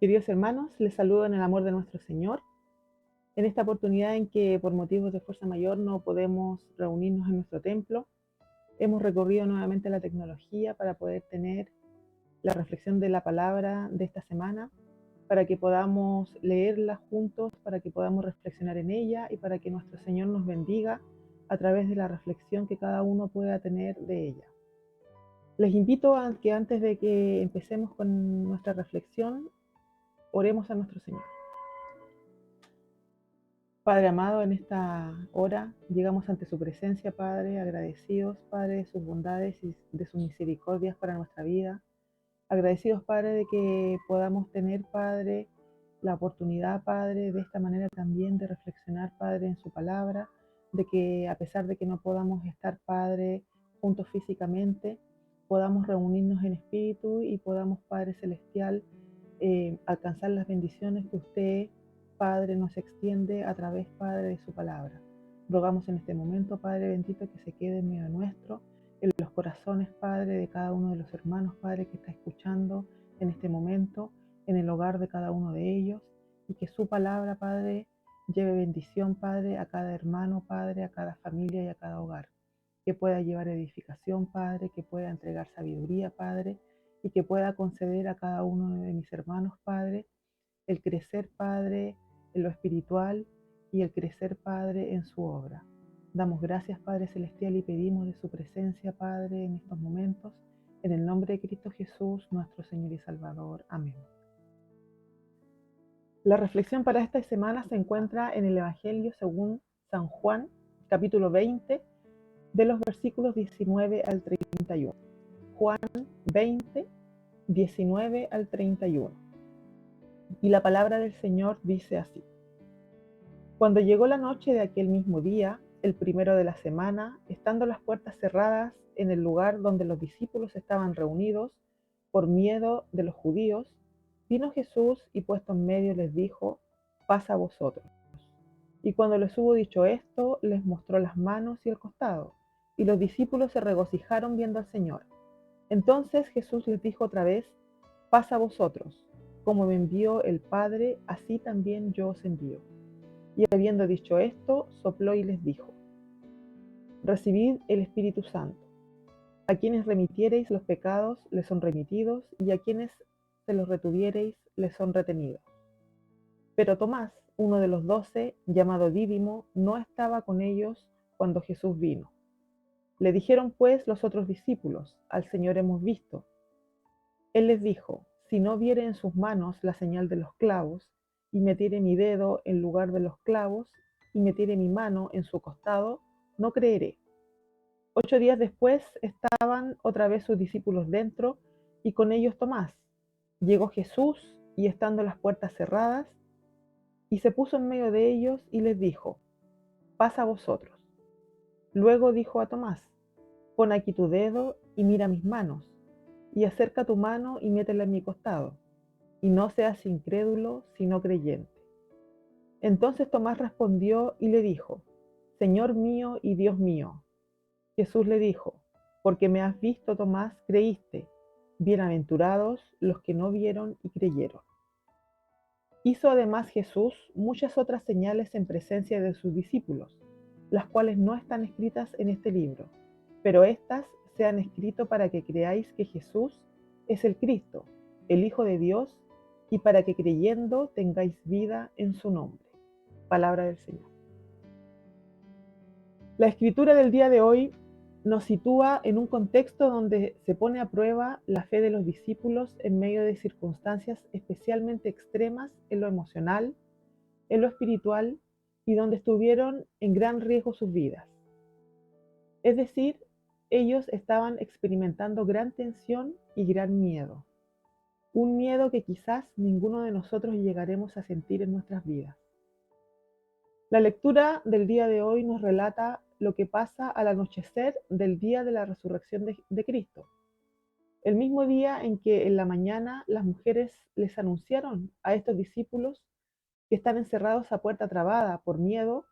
Queridos hermanos, les saludo en el amor de nuestro Señor. En esta oportunidad en que por motivos de fuerza mayor no podemos reunirnos en nuestro templo, hemos recorrido nuevamente la tecnología para poder tener la reflexión de la palabra de esta semana, para que podamos leerla juntos, para que podamos reflexionar en ella y para que nuestro Señor nos bendiga a través de la reflexión que cada uno pueda tener de ella. Les invito a que antes de que empecemos con nuestra reflexión, oremos a nuestro Señor. Padre amado, en esta hora llegamos ante su presencia, Padre, agradecidos, Padre, de sus bondades y de sus misericordias para nuestra vida. Agradecidos, Padre, de que podamos tener, Padre, la oportunidad, Padre, de esta manera también de reflexionar, Padre, en su palabra, de que a pesar de que no podamos estar, Padre, juntos físicamente, podamos reunirnos en espíritu y podamos, Padre Celestial, alcanzar las bendiciones que usted, Padre, nos extiende a través, Padre, de su palabra. Rogamos en este momento, Padre bendito, que se quede en medio nuestro, en los corazones, Padre, de cada uno de los hermanos, Padre, que está escuchando en este momento, en el hogar de cada uno de ellos, y que su palabra, Padre, lleve bendición, Padre, a cada hermano, Padre, a cada familia y a cada hogar. Que pueda llevar edificación, Padre, que pueda entregar sabiduría, Padre, y que pueda conceder a cada uno de mis hermanos, Padre, el crecer, Padre, en lo espiritual y el crecer, Padre, en su obra. Damos gracias, Padre Celestial, y pedimos de su presencia, Padre, en estos momentos, en el nombre de Cristo Jesús, nuestro Señor y Salvador. Amén. La reflexión para esta semana se encuentra en el Evangelio según San Juan, capítulo 20, de los versículos 19 al 31. Juan 20, 19 al 31. Y la palabra del Señor dice así: Cuando llegó la noche de aquel mismo día, el primero de la semana, estando las puertas cerradas en el lugar donde los discípulos estaban reunidos, por miedo de los judíos, vino Jesús y puesto en medio les dijo: paz a vosotros. Y cuando les hubo dicho esto, les mostró las manos y el costado, y los discípulos se regocijaron viendo al Señor. Entonces Jesús les dijo otra vez: paz a vosotros. Como me envió el Padre, así también yo os envío. Y habiendo dicho esto, sopló y les dijo: recibid el Espíritu Santo. A quienes remitiereis los pecados les son remitidos, y a quienes se los retuviereis les son retenidos. Pero Tomás, uno de los 12, llamado Dídimo, no estaba con ellos cuando Jesús vino. Le dijeron pues los otros discípulos: al Señor hemos visto. Él les dijo: si no viere en sus manos la señal de los clavos, y metiere mi dedo en lugar de los clavos, y metiere mi mano en su costado, no creeré. 8 días después estaban otra vez sus discípulos dentro, y con ellos Tomás. Llegó Jesús, y estando las puertas cerradas, y se puso en medio de ellos, y les dijo: paz a vosotros. Luego dijo a Tomás: pon aquí tu dedo, y mira mis manos, y acerca tu mano y métela en mi costado, y no seas incrédulo, sino creyente. Entonces Tomás respondió y le dijo: Señor mío y Dios mío. Jesús le dijo: porque me has visto, Tomás, creíste. Bienaventurados los que no vieron y creyeron. Hizo además Jesús muchas otras señales en presencia de sus discípulos, las cuales no están escritas en este libro, pero éstas se han escrito para que creáis que Jesús es el Cristo, el Hijo de Dios, y para que creyendo tengáis vida en su nombre. Palabra del Señor. La escritura del día de hoy nos sitúa en un contexto donde se pone a prueba la fe de los discípulos en medio de circunstancias especialmente extremas en lo emocional, en lo espiritual, y donde estuvieron en gran riesgo sus vidas. Es decir, ellos estaban experimentando gran tensión y gran miedo. Un miedo que quizás ninguno de nosotros llegaremos a sentir en nuestras vidas. La lectura del día de hoy nos relata lo que pasa al anochecer del día de la resurrección de Cristo. El mismo día en que en la mañana las mujeres les anunciaron a estos discípulos que están encerrados a puerta trabada por miedo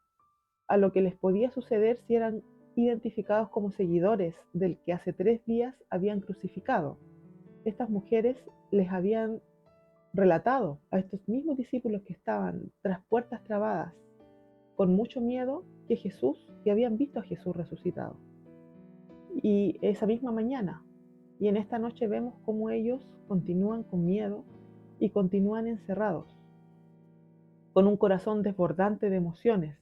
a lo que les podía suceder si eran identificados como seguidores del que hace 3 días habían crucificado. Estas mujeres les habían relatado a estos mismos discípulos que estaban tras puertas trabadas, con mucho miedo, que habían visto a Jesús resucitado. Y esa misma mañana, y en esta noche vemos cómo ellos continúan con miedo y continúan encerrados, con un corazón desbordante de emociones,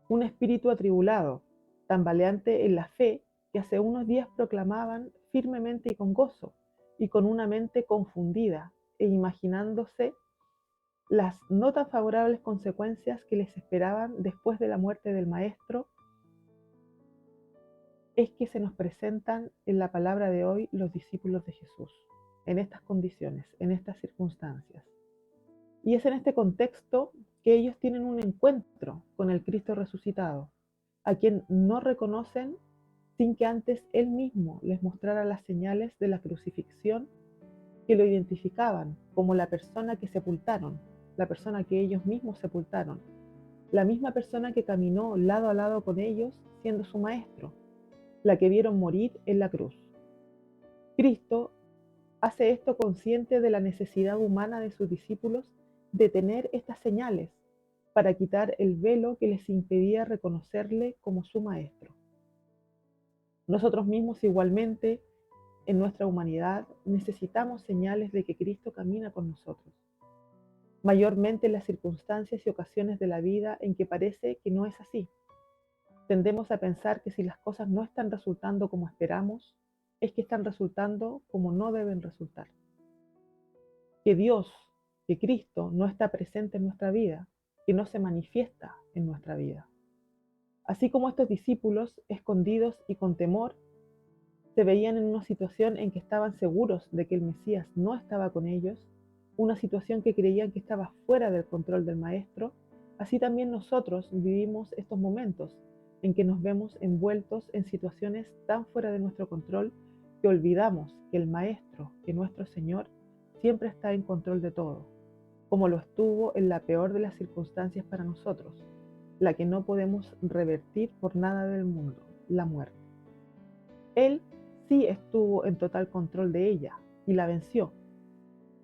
un espíritu atribulado, tambaleante en la fe que hace unos días proclamaban firmemente y con gozo, y con una mente confundida e imaginándose las no tan favorables consecuencias que les esperaban después de la muerte del Maestro. Es que se nos presentan en la palabra de hoy los discípulos de Jesús, en estas condiciones, en estas circunstancias. Y es en este contexto que ellos tienen un encuentro con el Cristo resucitado, a quien no reconocen sin que antes Él mismo les mostrara las señales de la crucifixión que lo identificaban como la persona que sepultaron, la persona que ellos mismos sepultaron, la misma persona que caminó lado a lado con ellos siendo su maestro, la que vieron morir en la cruz. Cristo hace esto consciente de la necesidad humana de sus discípulos de tener estas señales para quitar el velo que les impedía reconocerle como su maestro. Nosotros mismos igualmente, en nuestra humanidad, necesitamos señales de que Cristo camina con nosotros, mayormente en las circunstancias y ocasiones de la vida en que parece que no es así. Tendemos a pensar que si las cosas no están resultando como esperamos, es que están resultando como no deben resultar. Que Dios, que Cristo no está presente en nuestra vida, que no se manifiesta en nuestra vida. Así como estos discípulos, escondidos y con temor, se veían en una situación en que estaban seguros de que el Mesías no estaba con ellos, una situación que creían que estaba fuera del control del Maestro, así también nosotros vivimos estos momentos en que nos vemos envueltos en situaciones tan fuera de nuestro control que olvidamos que el Maestro, que nuestro Señor, siempre está en control de todo, como lo estuvo en la peor de las circunstancias para nosotros, la que no podemos revertir por nada del mundo, la muerte. Él sí estuvo en total control de ella y la venció,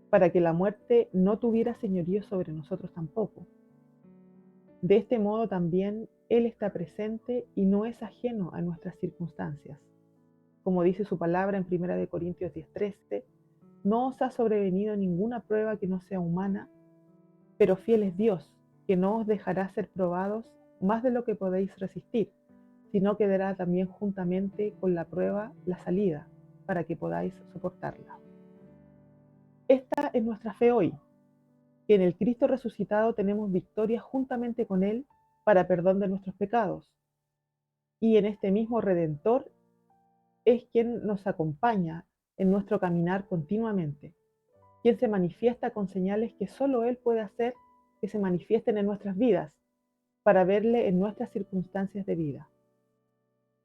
para que la muerte no tuviera señorío sobre nosotros tampoco. De este modo también Él está presente y no es ajeno a nuestras circunstancias. Como dice su palabra en 1 Corintios 10:13, no os ha sobrevenido ninguna prueba que no sea humana, pero fiel es Dios, que no os dejará ser probados más de lo que podéis resistir, sino que dará también juntamente con la prueba la salida, para que podáis soportarla. Esta es nuestra fe hoy, que en el Cristo resucitado tenemos victoria juntamente con Él para perdón de nuestros pecados. Y en este mismo Redentor es quien nos acompaña en nuestro caminar continuamente, quien se manifiesta con señales que solo Él puede hacer que se manifiesten en nuestras vidas, para verle en nuestras circunstancias de vida,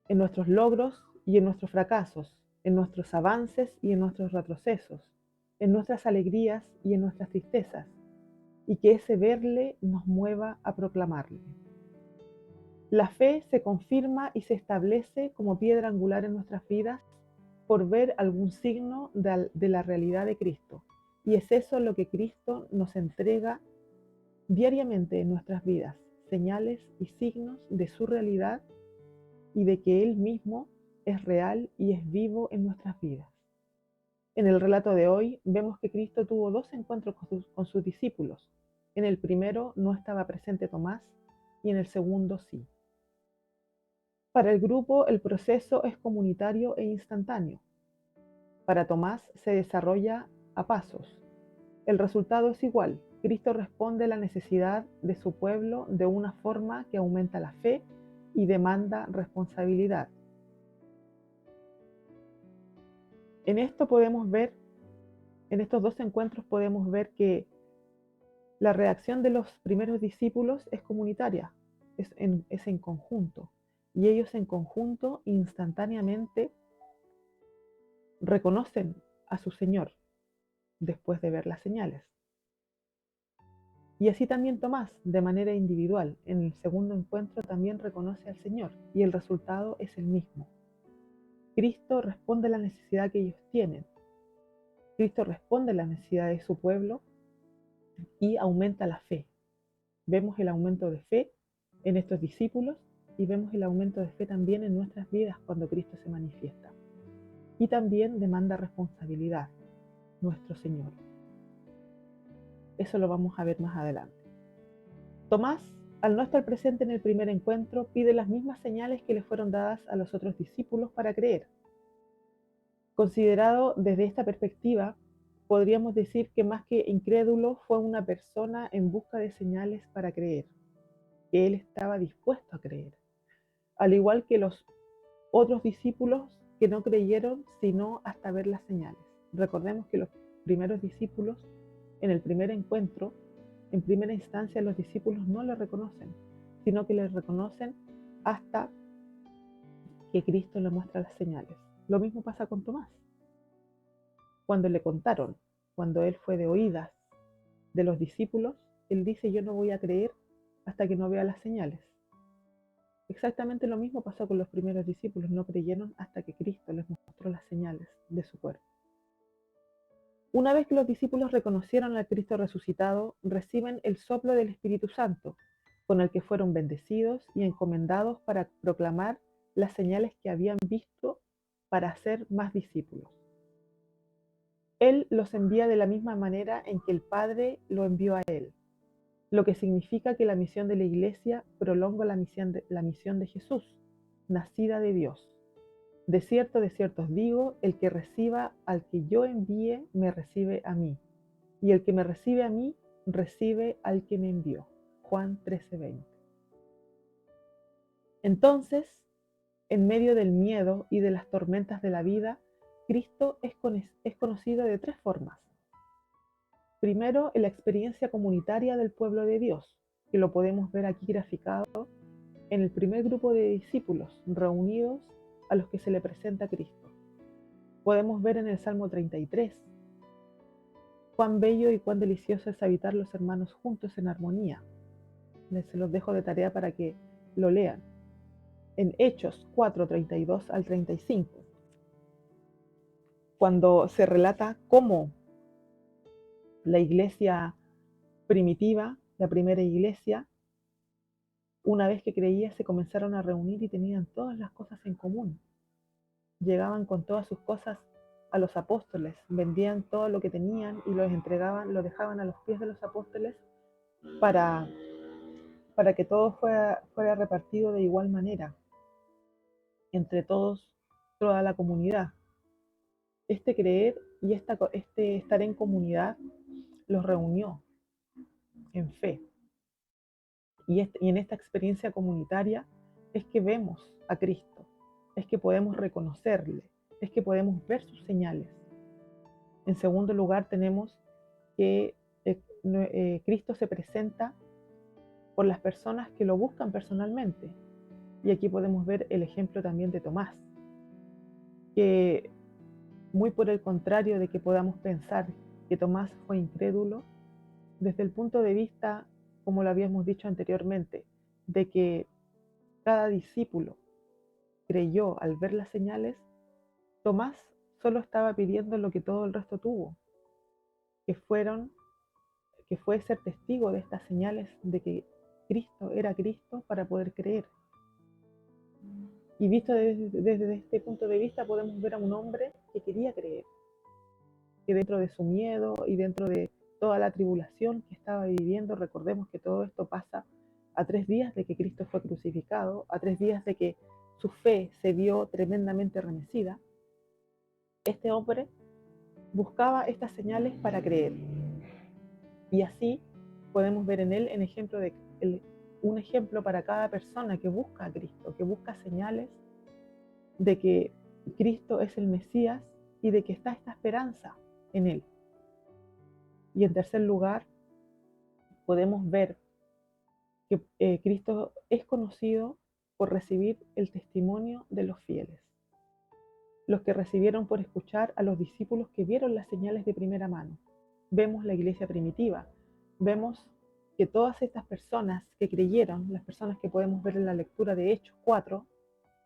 en nuestros logros y en nuestros fracasos, en nuestros avances y en nuestros retrocesos, en nuestras alegrías y en nuestras tristezas, y que ese verle nos mueva a proclamarle. La fe se confirma y se establece como piedra angular en nuestras vidas por ver algún signo de la realidad de Cristo, y es eso lo que Cristo nos entrega diariamente en nuestras vidas, señales y signos de su realidad y de que Él mismo es real y es vivo en nuestras vidas. En el relato de hoy vemos que Cristo tuvo dos encuentros con sus discípulos. En el primero no estaba presente Tomás y en el segundo sí. Para el grupo el proceso es comunitario e instantáneo. Para Tomás se desarrolla a pasos. El resultado es igual. Cristo responde a la necesidad de su pueblo de una forma que aumenta la fe y demanda responsabilidad. En esto podemos ver, en estos dos encuentros podemos ver que la reacción de los primeros discípulos es comunitaria, es en conjunto. Y ellos en conjunto instantáneamente reconocen a su Señor después de ver las señales. Y así también Tomás, de manera individual, en el segundo encuentro también reconoce al Señor y el resultado es el mismo. Cristo responde a la necesidad que ellos tienen Cristo responde a la necesidad de su pueblo y aumenta la fe. Vemos el aumento de fe en estos discípulos y vemos el aumento de fe también en nuestras vidas cuando Cristo se manifiesta. Y también demanda responsabilidad, nuestro Señor. Eso lo vamos a ver más adelante. Tomás, al no estar presente en el primer encuentro, pide las mismas señales que le fueron dadas a los otros discípulos para creer. Considerado desde esta perspectiva, podríamos decir que más que incrédulo fue una persona en busca de señales para creer, que él estaba dispuesto a creer, al igual que los otros discípulos que no creyeron sino hasta ver las señales. Recordemos que los primeros discípulos, en el primer encuentro, en primera instancia los discípulos no le reconocen, sino que le reconocen hasta que Cristo le muestra las señales. Lo mismo pasa con Tomás. Cuando le contaron, cuando él fue de oídas de los discípulos, él dice: yo no voy a creer hasta que no vea las señales. Exactamente lo mismo pasó con los primeros discípulos, no creyeron hasta que Cristo les mostró las señales de su cuerpo. Una vez que los discípulos reconocieron al Cristo resucitado, reciben el soplo del Espíritu Santo, con el que fueron bendecidos y encomendados para proclamar las señales que habían visto para hacer más discípulos. Él los envía de la misma manera en que el Padre lo envió a él, lo que significa que la misión de la Iglesia prolonga la misión de Jesús, nacida de Dios. De cierto os digo, el que reciba al que yo envíe, me recibe a mí, y el que me recibe a mí, recibe al que me envió. Juan 13:20. Entonces, en medio del miedo y de las tormentas de la vida, Cristo es conocido de tres formas. Primero, en la experiencia comunitaria del pueblo de Dios, que lo podemos ver aquí graficado en el primer grupo de discípulos reunidos a los que se le presenta Cristo. Podemos ver en el Salmo 33, cuán bello y cuán delicioso es habitar los hermanos juntos en armonía. Se los dejo de tarea para que lo lean. En Hechos 4:32 al 35, cuando se relata cómo la iglesia primitiva, la primera iglesia, una vez que creía, se comenzaron a reunir y tenían todas las cosas en común. Llegaban con todas sus cosas a los apóstoles, vendían todo lo que tenían y los entregaban, lo dejaban a los pies de los apóstoles para que todo fuera repartido de igual manera entre todos, toda la comunidad. Este creer y este estar en comunidad los reunió en fe. Y en esta experiencia comunitaria es que vemos a Cristo, es que podemos reconocerle, es que podemos ver sus señales. En segundo lugar, tenemos que Cristo se presenta por las personas que lo buscan personalmente. Y aquí podemos ver el ejemplo también de Tomás, que muy por el contrario de que podamos pensar que Tomás fue incrédulo, desde el punto de vista, como lo habíamos dicho anteriormente, de que cada discípulo creyó al ver las señales, Tomás solo estaba pidiendo lo que todo el resto tuvo, que fue ser testigo de estas señales de que Cristo era Cristo para poder creer. Y visto desde este punto de vista podemos ver a un hombre que quería creer, que dentro de su miedo y dentro de toda la tribulación que estaba viviendo, recordemos que todo esto pasa a 3 días de que Cristo fue crucificado, a 3 días de que su fe se vio tremendamente remecida, este hombre buscaba estas señales para creer. Y así podemos ver en él un ejemplo para cada persona que busca a Cristo, que busca señales de que Cristo es el Mesías y de que está esta esperanza en él. Y en tercer lugar, podemos ver que Cristo es conocido por recibir el testimonio de los fieles, los que recibieron por escuchar a los discípulos que vieron las señales de primera mano. Vemos la iglesia primitiva, vemos que todas estas personas que creyeron, las personas que podemos ver en la lectura de Hechos 4,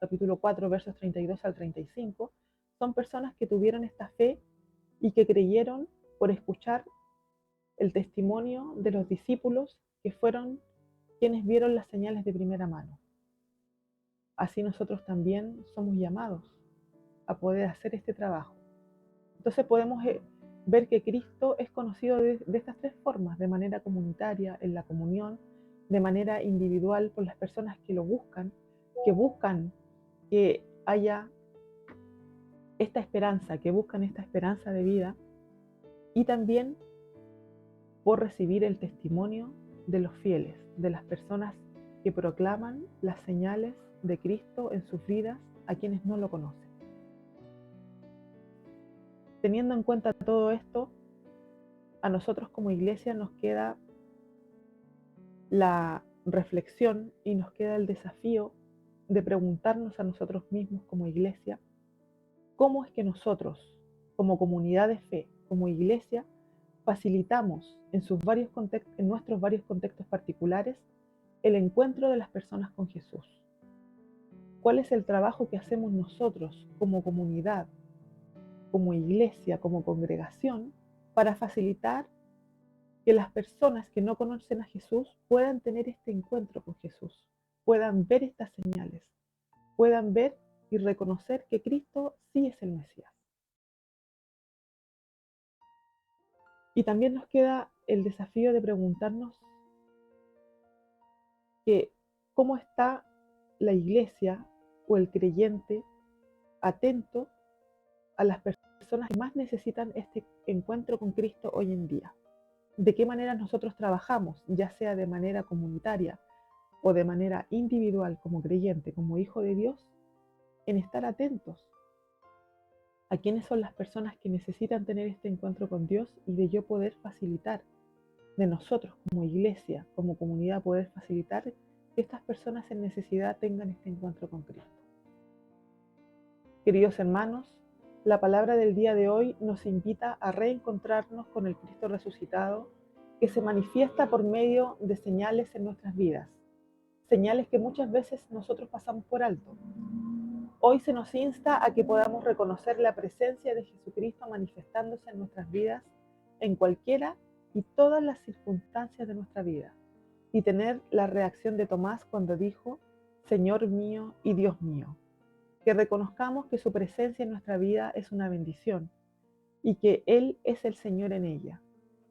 capítulo 4, versos 32 al 35, son personas que tuvieron esta fe y que creyeron por escuchar el testimonio de los discípulos que fueron quienes vieron las señales de primera mano. Así nosotros también somos llamados a poder hacer este trabajo. Entonces podemos ver que Cristo es conocido de estas tres formas: de manera comunitaria, en la comunión; de manera individual, por las personas que lo buscan que haya esta esperanza, que buscan esta esperanza de vida; y también por recibir el testimonio de los fieles, de las personas que proclaman las señales de Cristo en sus vidas a quienes no lo conocen. Teniendo en cuenta todo esto, a nosotros como iglesia nos queda la reflexión y nos queda el desafío de preguntarnos a nosotros mismos como iglesia, ¿cómo es que nosotros, como comunidad de fe, como iglesia, facilitamos en nuestros varios contextos particulares el encuentro de las personas con Jesús? ¿Cuál es el trabajo que hacemos nosotros como comunidad, como iglesia, como congregación, para facilitar que las personas que no conocen a Jesús puedan tener este encuentro con Jesús, puedan ver estas señales, puedan ver y reconocer que Cristo sí es el Mesías? Y también nos queda el desafío de preguntarnos que cómo está la iglesia o el creyente atento a las personas que más necesitan este encuentro con Cristo hoy en día. De qué manera nosotros trabajamos, ya sea de manera comunitaria o de manera individual, como creyente, como hijo de Dios, en estar atentos a quiénes son las personas que necesitan tener este encuentro con Dios, y de yo poder facilitar, de nosotros como iglesia, como comunidad, poder facilitar que estas personas en necesidad tengan este encuentro con Cristo. Queridos hermanos, la palabra del día de hoy nos invita a reencontrarnos con el Cristo resucitado, que se manifiesta por medio de señales en nuestras vidas, señales que muchas veces nosotros pasamos por alto. Hoy se nos insta a que podamos reconocer la presencia de Jesucristo manifestándose en nuestras vidas en cualquiera y todas las circunstancias de nuestra vida, y tener la reacción de Tomás cuando dijo: Señor mío y Dios mío. Que reconozcamos que su presencia en nuestra vida es una bendición y que Él es el Señor en ella.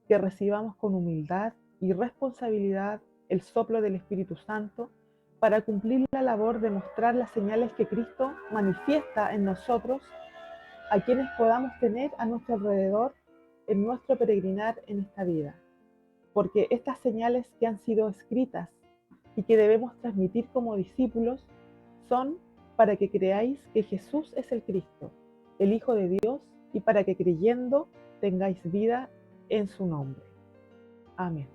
Que recibamos con humildad y responsabilidad el soplo del Espíritu Santo para cumplir la labor de mostrar las señales que Cristo manifiesta en nosotros a quienes podamos tener a nuestro alrededor en nuestro peregrinar en esta vida. Porque estas señales que han sido escritas y que debemos transmitir como discípulos son para que creáis que Jesús es el Cristo, el Hijo de Dios, y para que creyendo tengáis vida en su nombre. Amén.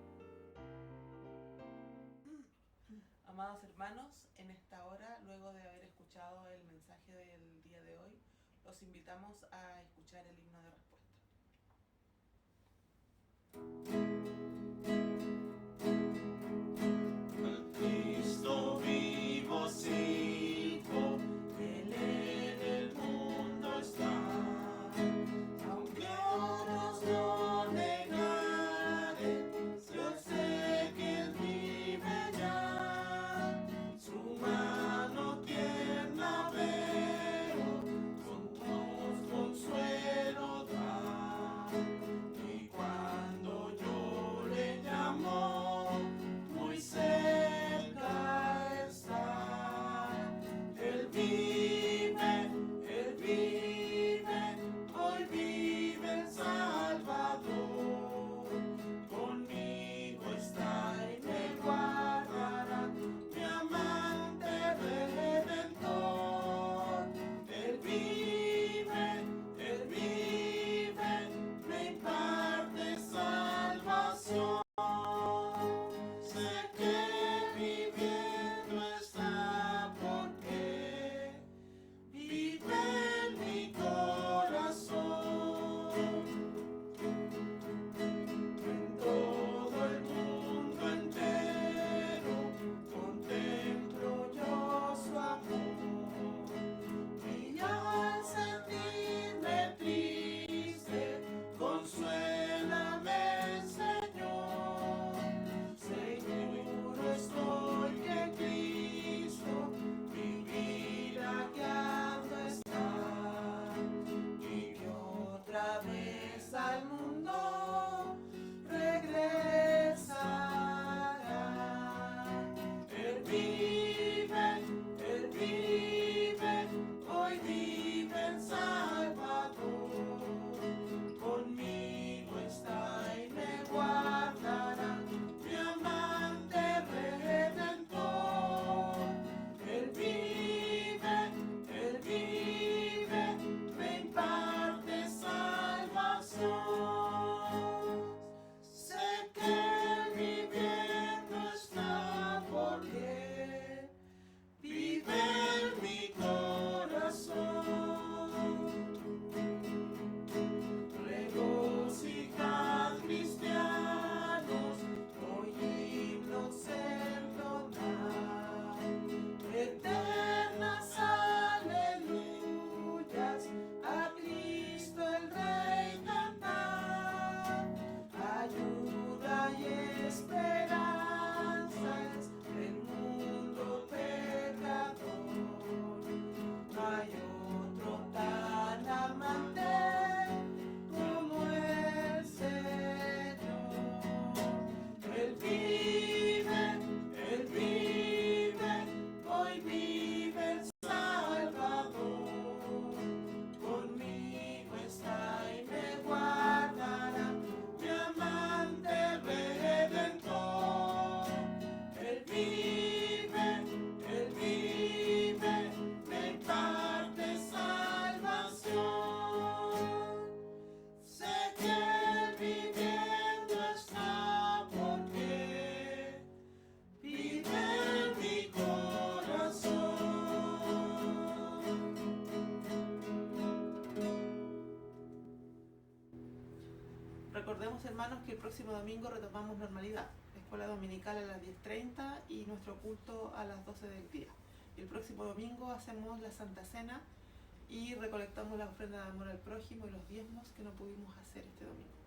Amados hermanos, en esta hora, luego de haber escuchado el mensaje del día de hoy, los invitamos a escuchar el himno de respuesta. Cristo vivo sigo, Él en el mundo está, aunque otros lo negaren, recordemos, hermanos, que el próximo domingo retomamos normalidad. Escuela dominical a las 10:30 y nuestro culto a las 12 del día. Y el próximo domingo hacemos la Santa Cena y recolectamos la ofrenda de amor al prójimo y los diezmos que no pudimos hacer este domingo.